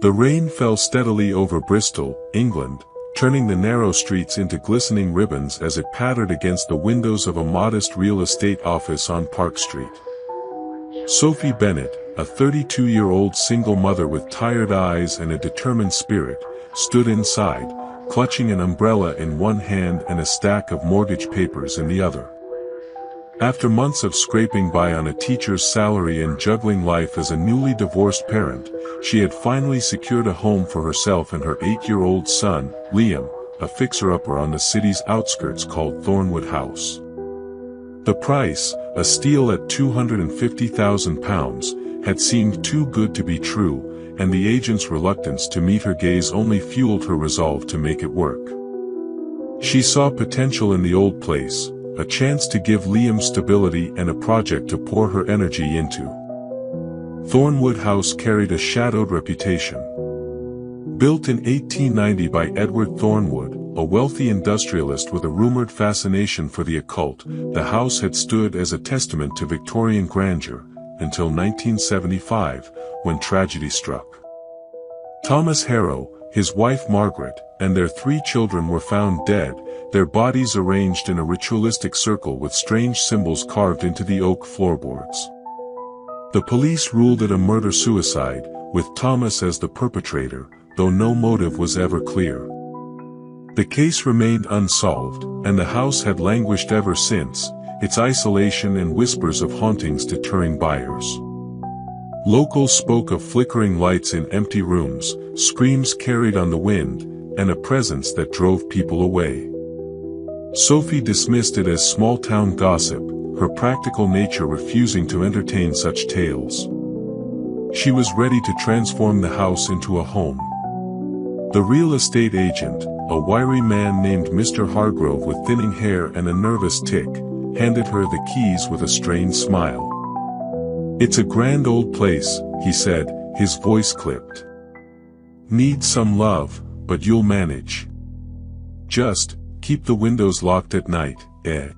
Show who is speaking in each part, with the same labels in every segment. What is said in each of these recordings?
Speaker 1: The rain fell steadily over Bristol, England, turning the narrow streets into glistening ribbons as it pattered against the windows of a modest real estate office on Park Street. Sophie Bennett, a 32-year-old single mother with tired eyes and a determined spirit, stood inside, clutching an umbrella in one hand and a stack of mortgage papers in the other. After months of scraping by on a teacher's salary and juggling life as a newly divorced parent, she had finally secured a home for herself and her 8-year-old son, Liam, a fixer-upper on the city's outskirts called Thornwood House. The price, a steal at £250,000, had seemed too good to be true, and the agent's reluctance to meet her gaze only fueled her resolve to make it work. She saw potential in the old place, a chance to give Liam stability and a project to pour her energy into. Thornwood House carried a shadowed reputation. Built in 1890 by Edward Thornwood, a wealthy industrialist with a rumored fascination for the occult, the house had stood as a testament to Victorian grandeur, until 1975, when tragedy struck. Thomas Harrow, his wife Margaret, and their 3 children were found dead, their bodies arranged in a ritualistic circle with strange symbols carved into the oak floorboards. The police ruled it a murder-suicide, with Thomas as the perpetrator, though no motive was ever clear. The case remained unsolved, and the house had languished ever since, its isolation and whispers of hauntings deterring buyers. Locals spoke of flickering lights in empty rooms, screams carried on the wind, and a presence that drove people away. Sophie dismissed it as small-town gossip, her practical nature refusing to entertain such tales. She was ready to transform the house into a home. The real estate agent, a wiry man named Mr. Hargrove with thinning hair and a nervous tick, handed her the keys with a strained smile. "It's a grand old place," he said, his voice clipped. "Need some love, but you'll manage. Just keep the windows locked at night, eh?"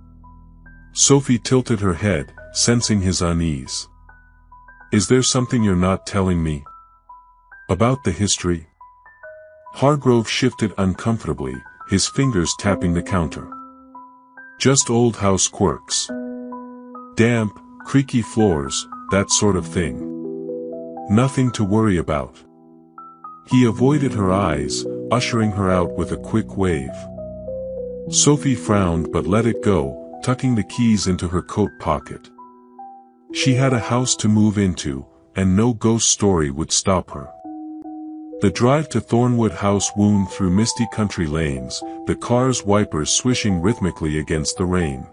Speaker 1: Sophie tilted her head, sensing his unease. "Is there something you're not telling me? About the history?" Hargrove shifted uncomfortably, his fingers tapping the counter. "Just old house quirks. Damp, creaky floors, that sort of thing. Nothing to worry about." He avoided her eyes, ushering her out with a quick wave. Sophie frowned but let it go, tucking the keys into her coat pocket. She had a house to move into, and no ghost story would stop her. The drive to Thornwood House wound through misty country lanes, the car's wipers swishing rhythmically against the rain.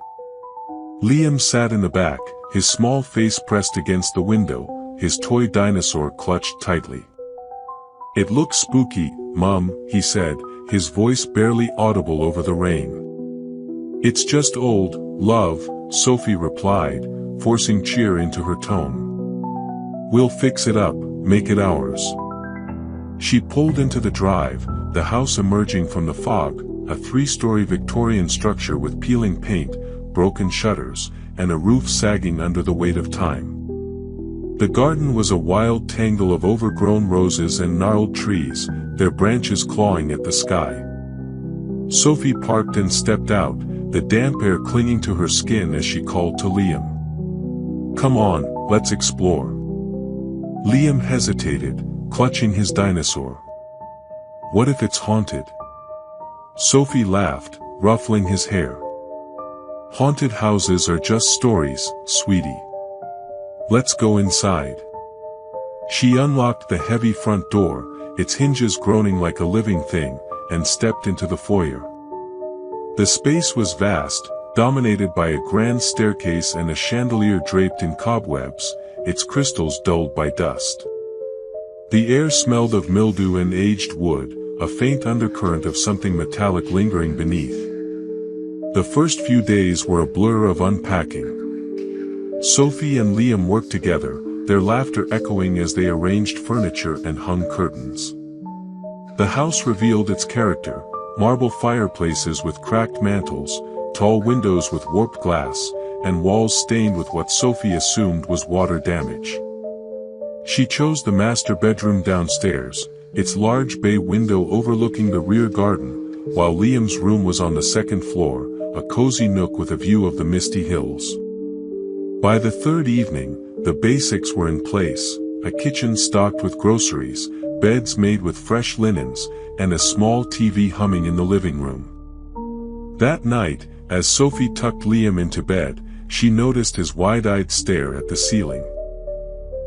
Speaker 1: Liam sat in the back, his small face pressed against the window, his toy dinosaur clutched tightly. "It looks spooky, Mum," he said, his voice barely audible over the rain. "It's just old, love," Sophie replied, forcing cheer into her tone. "We'll fix it up, make it ours." She pulled into the drive, the house emerging from the fog, a 3-story Victorian structure with peeling paint, broken shutters, and a roof sagging under the weight of time. The garden was a wild tangle of overgrown roses and gnarled trees, their branches clawing at the sky. Sophie parked and stepped out, the damp air clinging to her skin as she called to Liam. "Come on, let's explore." Liam hesitated, clutching his dinosaur. "What if it's haunted?" Sophie laughed, ruffling his hair. "Haunted houses are just stories, sweetie. Let's go inside." She unlocked the heavy front door, its hinges groaning like a living thing, and stepped into the foyer. The space was vast, dominated by a grand staircase and a chandelier draped in cobwebs, its crystals dulled by dust. The air smelled of mildew and aged wood, a faint undercurrent of something metallic lingering beneath. The first few days were a blur of unpacking. Sophie and Liam worked together, their laughter echoing as they arranged furniture and hung curtains. The house revealed its character, marble fireplaces with cracked mantels, tall windows with warped glass, and walls stained with what Sophie assumed was water damage. She chose the master bedroom downstairs, its large bay window overlooking the rear garden, while Liam's room was on the second floor, a cozy nook with a view of the misty hills. By the third evening, the basics were in place, a kitchen stocked with groceries, beds made with fresh linens, and a small TV humming in the living room. That night, as Sophie tucked Liam into bed, she noticed his wide-eyed stare at the ceiling.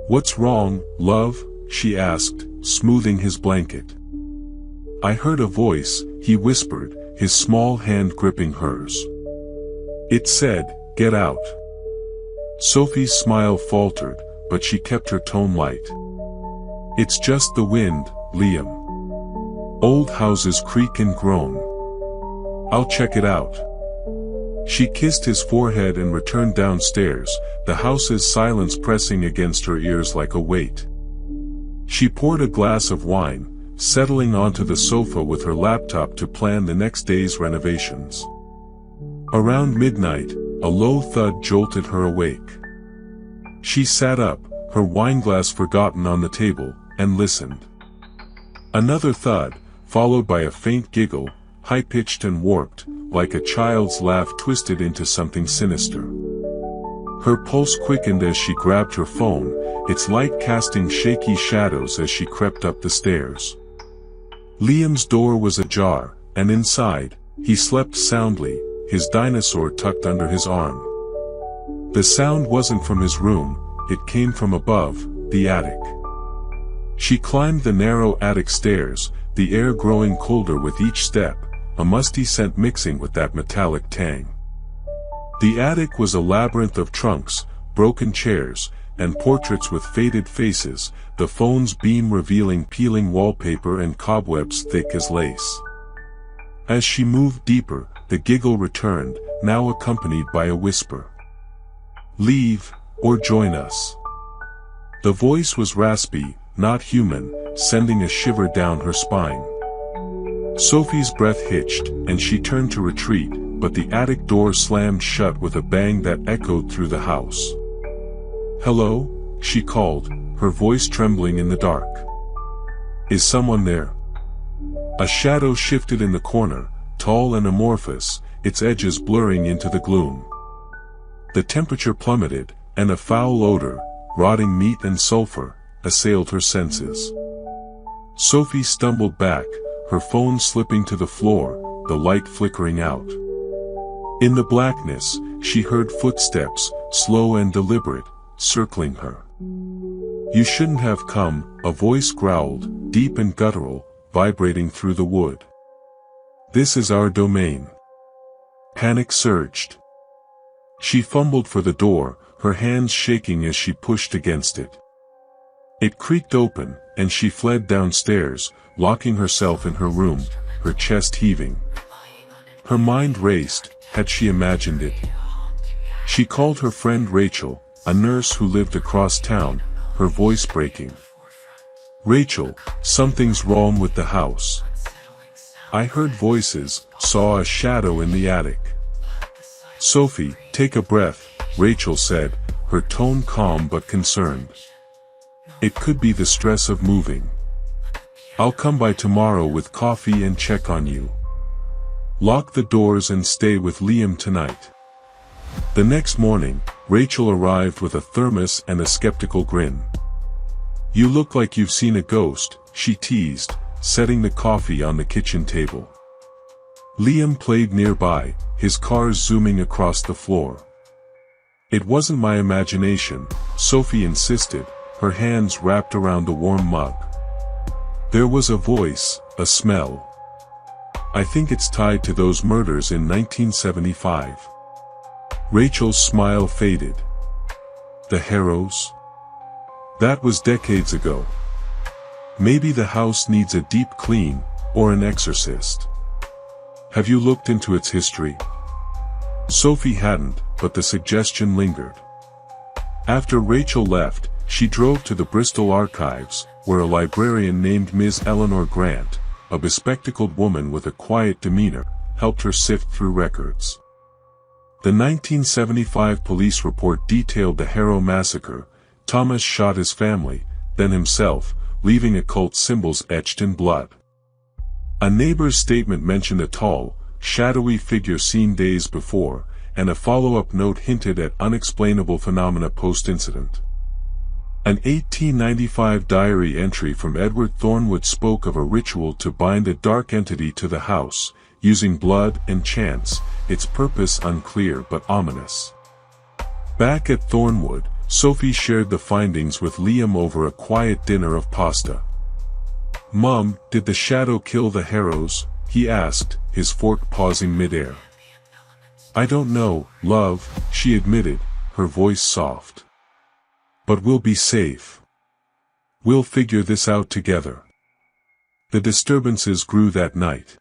Speaker 1: "What's wrong, love?" she asked, smoothing his blanket. "I heard a voice," he whispered, his small hand gripping hers. "It said, get out." Sophie's smile faltered, but she kept her tone light. "It's just the wind, Liam. Old houses creak and groan. I'll check it out." She kissed his forehead and returned downstairs, the house's silence pressing against her ears like a weight. She poured a glass of wine, settling onto the sofa with her laptop to plan the next day's renovations. Around midnight, a low thud jolted her awake. She sat up, her wineglass forgotten on the table, and listened. Another thud, followed by a faint giggle, high-pitched and warped, like a child's laugh twisted into something sinister. Her pulse quickened as she grabbed her phone, its light casting shaky shadows as she crept up the stairs. Liam's door was ajar, and inside, he slept soundly, his dinosaur tucked under his arm. The sound wasn't from his room, it came from above, the attic. She climbed the narrow attic stairs, the air growing colder with each step, a musty scent mixing with that metallic tang. The attic was a labyrinth of trunks, broken chairs, and portraits with faded faces, the phone's beam revealing peeling wallpaper and cobwebs thick as lace. As she moved deeper, the giggle returned, now accompanied by a whisper. "Leave, or join us." The voice was raspy, not human, sending a shiver down her spine. Sophie's breath hitched, and she turned to retreat, but the attic door slammed shut with a bang that echoed through the house. "Hello?" she called, her voice trembling in the dark. "Is someone there?" A shadow shifted in the corner, tall and amorphous, its edges blurring into the gloom. The temperature plummeted, and a foul odor, rotting meat and sulfur, assailed her senses. Sophie stumbled back, her phone slipping to the floor, the light flickering out. In the blackness, she heard footsteps, slow and deliberate, circling her. "You shouldn't have come," a voice growled, deep and guttural, vibrating through the wood. "This is our domain." Panic surged. She fumbled for the door, her hands shaking as she pushed against it. It creaked open, and she fled downstairs, locking herself in her room, her chest heaving. Her mind raced, had she imagined it? She called her friend Rachel, a nurse who lived across town, her voice breaking. "Rachel, something's wrong with the house. I heard voices, saw a shadow in the attic." "Sophie, take a breath," Rachel said, her tone calm but concerned. "It could be the stress of moving. I'll come by tomorrow with coffee and check on you. Lock the doors and stay with Liam tonight." The next morning, Rachel arrived with a thermos and a skeptical grin. "You look like you've seen a ghost," she teased, setting the coffee on the kitchen table. Liam played nearby, his cars zooming across the floor. "It wasn't my imagination," Sophie insisted, her hands wrapped around the warm mug. "There was a voice, a smell. I think it's tied to those murders in 1975. Rachel's smile faded. "The Harrows? That was decades ago. Maybe the house needs a deep clean, or an exorcist. Have you looked into its history?" Sophie hadn't, but the suggestion lingered. After Rachel left, she drove to the Bristol Archives, where a librarian named Ms. Eleanor Grant, a bespectacled woman with a quiet demeanor, helped her sift through records. The 1975 police report detailed the Harrow massacre. Thomas shot his family, then himself, leaving occult symbols etched in blood. A neighbor's statement mentioned a tall, shadowy figure seen days before, and a follow-up note hinted at unexplainable phenomena post-incident. An 1895 diary entry from Edward Thornwood spoke of a ritual to bind a dark entity to the house, using blood and chants, its purpose unclear but ominous. Back at Thornwood, Sophie shared the findings with Liam over a quiet dinner of pasta. "Mum, did the shadow kill the Harrows?" he asked, his fork pausing mid-air. "I don't know, love," she admitted, her voice soft. "But we'll be safe. We'll figure this out together." The disturbances grew that night.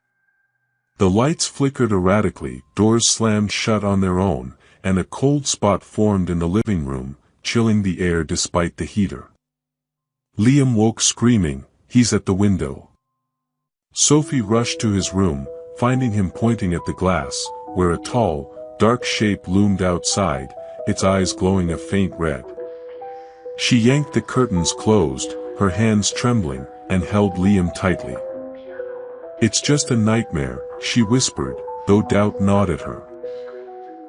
Speaker 1: The lights flickered erratically, doors slammed shut on their own, and a cold spot formed in the living room, chilling the air despite the heater. Liam woke screaming, "He's at the window." Sophie rushed to his room, finding him pointing at the glass, where a tall, dark shape loomed outside, its eyes glowing a faint red. She yanked the curtains closed, her hands trembling, and held Liam tightly. "It's just a nightmare," she whispered, though doubt gnawed at her.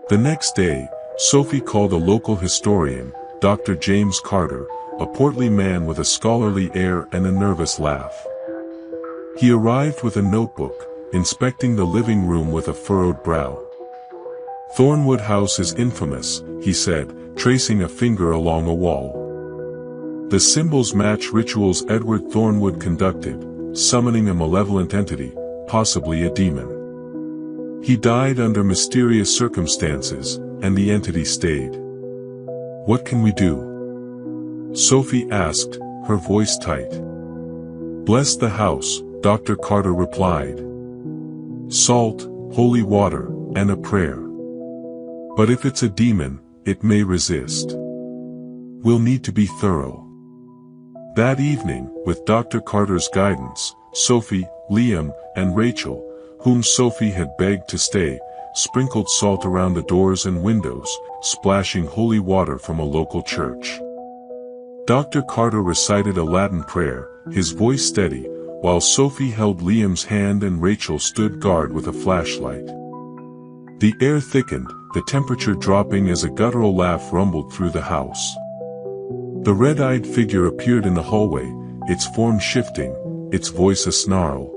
Speaker 1: The next day, Sophie called a local historian, Dr. James Carter, a portly man with a scholarly air and a nervous laugh. He arrived with a notebook, inspecting the living room with a furrowed brow. "Thornwood House is infamous," he said, tracing a finger along a wall. "The symbols match rituals Edward Thornwood conducted, summoning a malevolent entity, possibly a demon. He died under mysterious circumstances, and the entity stayed. What can we do?" Sophie asked, her voice tight. "Bless the house," Dr. Carter replied. "Salt, holy water, and a prayer. But if it's a demon, it may resist. We'll need to be thorough." That evening, with Dr. Carter's guidance, Sophie, Liam, and Rachel, whom Sophie had begged to stay, sprinkled salt around the doors and windows, splashing holy water from a local church. Dr. Carter recited a Latin prayer, his voice steady, while Sophie held Liam's hand and Rachel stood guard with a flashlight. The air thickened, the temperature dropping as a guttural laugh rumbled through the house. The red-eyed figure appeared in the hallway, its form shifting, its voice a snarl.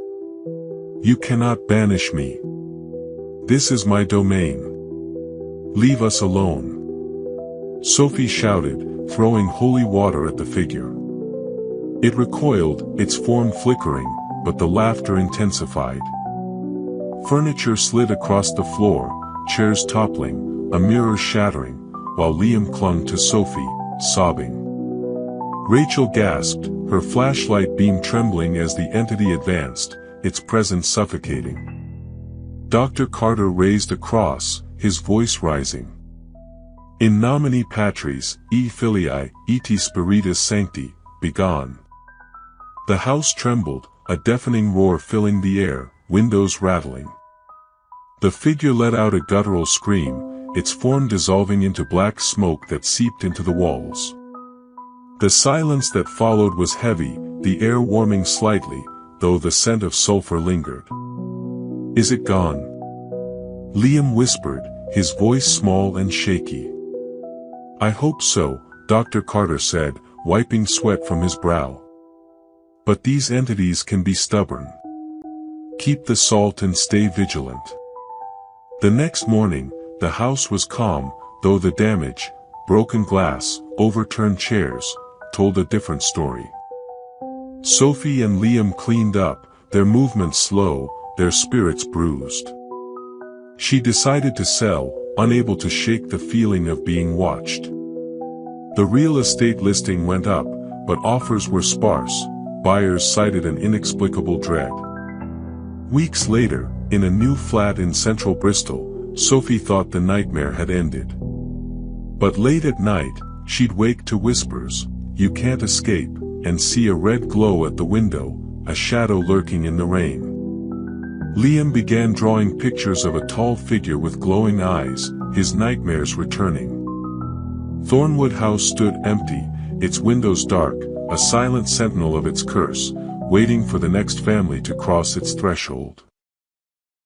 Speaker 1: "You cannot banish me. This is my domain. Leave us alone." Sophie shouted, throwing holy water at the figure. It recoiled, its form flickering, but the laughter intensified. Furniture slid across the floor, chairs toppling, a mirror shattering, while Liam clung to Sophie, sobbing. Rachel gasped, her flashlight beam trembling as the entity advanced, its presence suffocating. Dr. Carter raised a cross, his voice rising. "In nomine Patris, et Filii, et Spiritus Sancti, begone." The house trembled, a deafening roar filling the air, windows rattling. The figure let out a guttural scream, its form dissolving into black smoke that seeped into the walls. The silence that followed was heavy, the air warming slightly, though the scent of sulfur lingered. "Is it gone?" Liam whispered, his voice small and shaky. "I hope so," Dr. Carter said, wiping sweat from his brow. "But these entities can be stubborn. Keep the salt and stay vigilant." The next morning, the house was calm, though the damage, broken glass, overturned chairs, told a different story. Sophie and Liam cleaned up, their movements slow, their spirits bruised. She decided to sell, unable to shake the feeling of being watched. The real estate listing went up, but offers were sparse, buyers cited an inexplicable dread. Weeks later, in a new flat in central Bristol, Sophie thought the nightmare had ended. But late at night, she'd wake to whispers, "You can't escape," and see a red glow at the window, a shadow lurking in the rain. Liam began drawing pictures of a tall figure with glowing eyes, his nightmares returning. Thornwood House stood empty, its windows dark, a silent sentinel of its curse, waiting for the next family to cross its threshold.